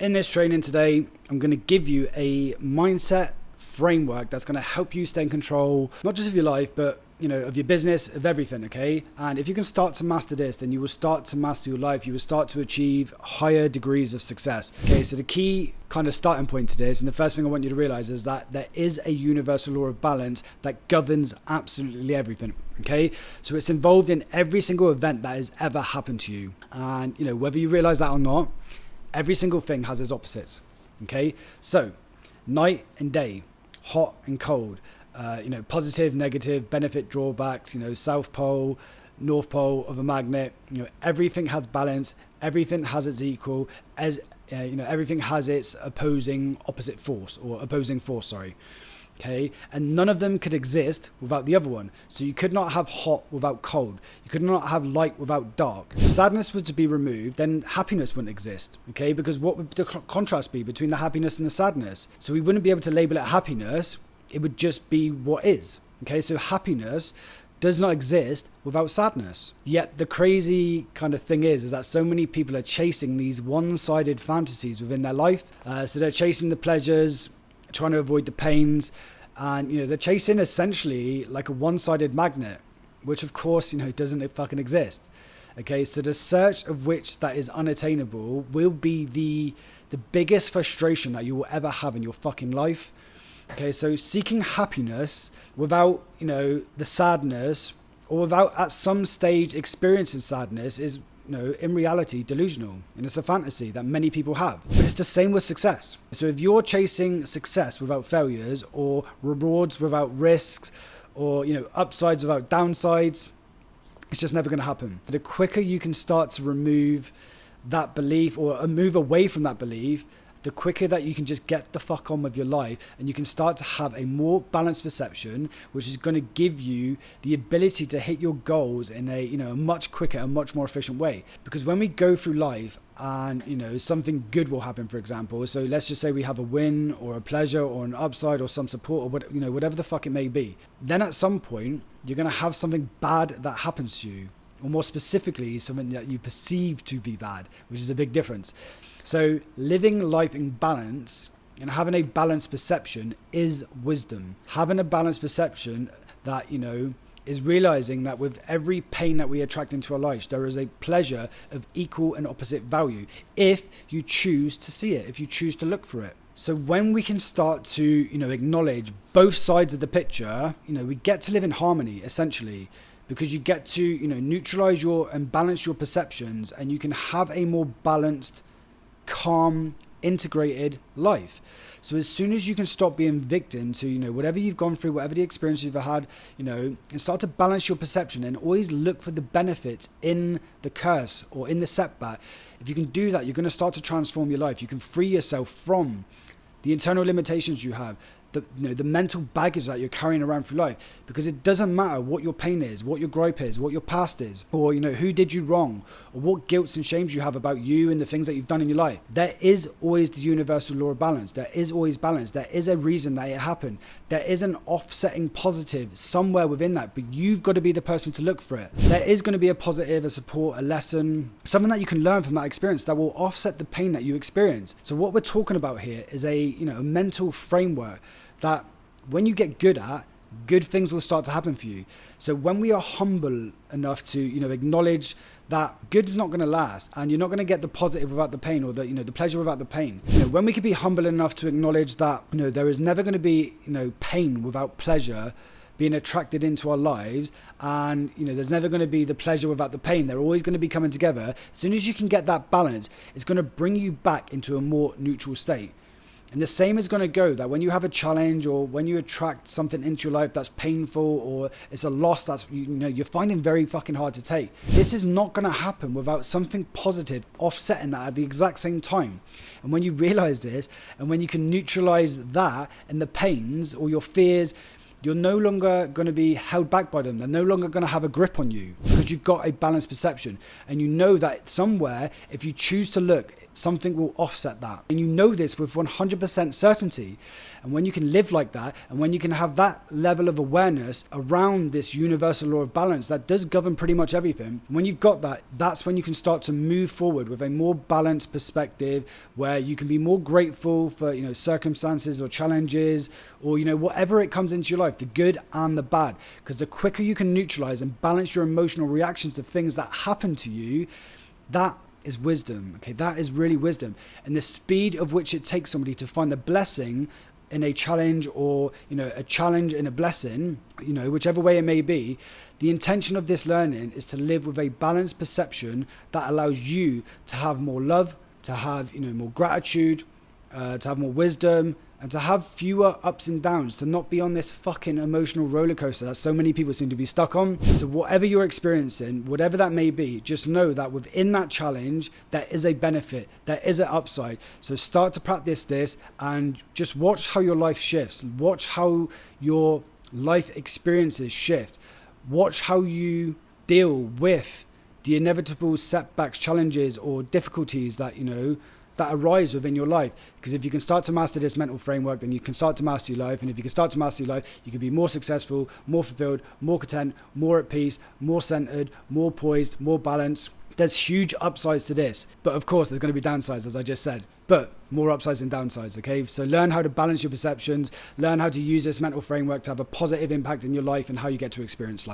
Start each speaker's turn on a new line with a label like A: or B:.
A: In this training today, I'm going to give you a mindset framework that's going to help you stay in control, not just of your life, but of your business, of everything, okay? And if you can start to master this, then you will start to master your life. You will start to achieve higher degrees of success. Okay, so the key kind of starting point to this, and the first thing I want you to realize is that there is a universal law of balance that governs absolutely everything, okay? So it's involved in every single event that has ever happened to you. And, whether you realize that or not, every single thing has its opposites, okay? So, night and day, hot and cold, positive, negative, benefit, drawbacks, south pole, north pole of a magnet, everything has balance, everything has its equal, everything has its opposing force, sorry. Okay, and none of them could exist without the other one. So you could not have hot without cold. You could not have light without dark. If sadness was to be removed, then happiness wouldn't exist. Okay, because what would the contrast be between the happiness and the sadness? So we wouldn't be able to label it happiness. It would just be what is. Okay, so happiness does not exist without sadness. Yet the crazy kind of thing is that so many people are chasing these one-sided fantasies within their life. So they're chasing the pleasures, trying to avoid the pains, and they're chasing essentially like a one-sided magnet, which of course doesn't fucking exist. Okay, so the search of which that is unattainable will be the biggest frustration that you will ever have in your fucking life. Okay, so seeking happiness without the sadness, or without at some stage experiencing sadness, is in reality delusional, and it's a fantasy that many people have. But it's the same with success. So if you're chasing success without failures, or rewards without risks, or upsides without downsides, it's just never going to happen. The quicker you can start to remove that belief, or move away from that belief, the quicker that you can just get the fuck on with your life, and you can start to have a more balanced perception, which is going to give you the ability to hit your goals in a a much quicker and much more efficient way. Because when we go through life and something good will happen, for example, so let's just say we have a win or a pleasure or an upside or some support, or whatever the fuck it may be, then at some point you're going to have something bad that happens to you, or more specifically something that you perceive to be bad, which is a big difference. So living life in balance and having a balanced perception is wisdom. Having a balanced perception that is realizing that with every pain that we attract into our lives, there is a pleasure of equal and opposite value, if you choose to see it, if you choose to look for it. So when we can start to acknowledge both sides of the picture, we get to live in harmony, essentially, because you get to neutralize and balance your perceptions, and you can have a more balanced, calm, integrated life. So as soon as you can stop being victim to whatever you've gone through, whatever the experience you've had, and start to balance your perception, and always look for the benefits in the curse or in the setback, if you can do that, you're going to start to transform your life. You can free yourself from the internal limitations you have, the mental baggage that you're carrying around through life, because it doesn't matter what your pain is, what your gripe is, what your past is, or who did you wrong, or what guilts and shames you have about you and the things that you've done in your life. There is always the universal law of balance. There is always balance. There is a reason that it happened. There is an offsetting positive somewhere within that, but you've got to be the person to look for it. There is going to be a positive, a support, a lesson, something that you can learn from that experience that will offset the pain that you experience. So what we're talking about here is a mental framework that when you get good at, good things will start to happen for you. So when we are humble enough to acknowledge that good is not going to last, and you're not going to get the positive without the pain, or the pleasure without the pain. When we can be humble enough to acknowledge that there is never going to be pain without pleasure being attracted into our lives, and there's never going to be the pleasure without the pain. They're always going to be coming together. As soon as you can get that balance, it's going to bring you back into a more neutral state. And the same is going to go that when you have a challenge, or when you attract something into your life that's painful, or it's a loss that's you're finding very fucking hard to take, this is not going to happen without something positive offsetting that at the exact same time. And when you realize this, and when you can neutralize that and the pains or your fears, you're no longer going to be held back by them. They're no longer going to have a grip on you, because you've got a balanced perception. And that somewhere, if you choose to look something will offset that. And you know this with 100% certainty. And when you can live like that, and when you can have that level of awareness around this universal law of balance that does govern pretty much everything, when you've got that, that's when you can start to move forward with a more balanced perspective, where you can be more grateful for, circumstances or challenges, or, whatever it comes into your life, the good and the bad. Because the quicker you can neutralize and balance your emotional reactions to things that happen to you, that is wisdom. Okay, that is really wisdom. And the speed of which it takes somebody to find the blessing in a challenge, or a challenge in a blessing, whichever way it may be, the intention of this learning is to live with a balanced perception that allows you to have more love, to have more gratitude, to have more wisdom, and to have fewer ups and downs, to not be on this fucking emotional roller coaster that so many people seem to be stuck on. So whatever you're experiencing, whatever that may be, just know that within that challenge, there is a benefit, there is an upside. So start to practice this and just watch how your life shifts. Watch how your life experiences shift. Watch how you deal with the inevitable setbacks, challenges, or difficulties that, that arise within your life. Because if you can start to master this mental framework, then you can start to master your life. And if you can start to master your life, you can be more successful, more fulfilled, more content, more at peace, more centered, more poised, more balanced. There's huge upsides to this. But of course, there's going to be downsides, as I just said. But more upsides than downsides, okay? So learn how to balance your perceptions. Learn how to use this mental framework to have a positive impact in your life and how you get to experience life.